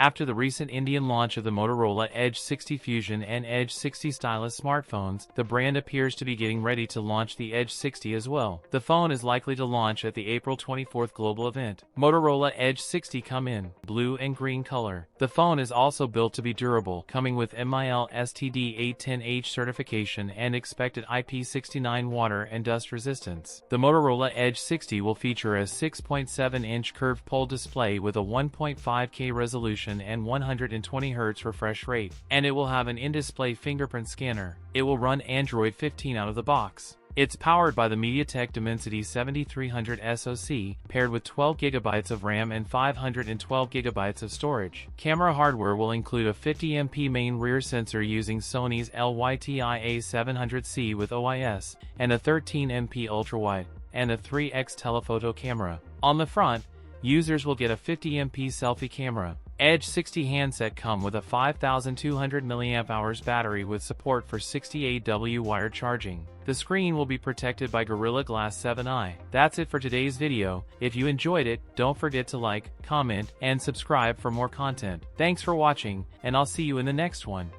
After the recent Indian launch of the Motorola Edge 60 Fusion and Edge 60 stylus smartphones, the brand appears to be getting ready to launch the Edge 60 as well. The phone is likely to launch at the April 24th global event. Motorola Edge 60 come in blue and green color. The phone is also built to be durable, coming with MIL STD 810H certification and expected IP69 water and dust resistance. The Motorola Edge 60 will feature a 6.7-inch curved pole display with a 1.5K resolution and 120 Hz refresh rate, and it will have an in-display fingerprint scanner. It will run Android 15 out of the box. It's powered by the MediaTek Dimensity 7300 SoC, paired with 12GB of RAM and 512GB of storage. Camera hardware will include a 50MP main rear sensor using Sony's LYTIA700C with OIS, and a 13MP ultrawide, and a 3x telephoto camera. On the front, users will get a 50MP selfie camera. Edge 60 handset come with a 5200 mAh battery with support for 68W wired charging. The screen will be protected by Gorilla Glass 7i. That's it for today's video. If you enjoyed it, don't forget to like, comment, and subscribe for more content. Thanks for watching, and I'll see you in the next one.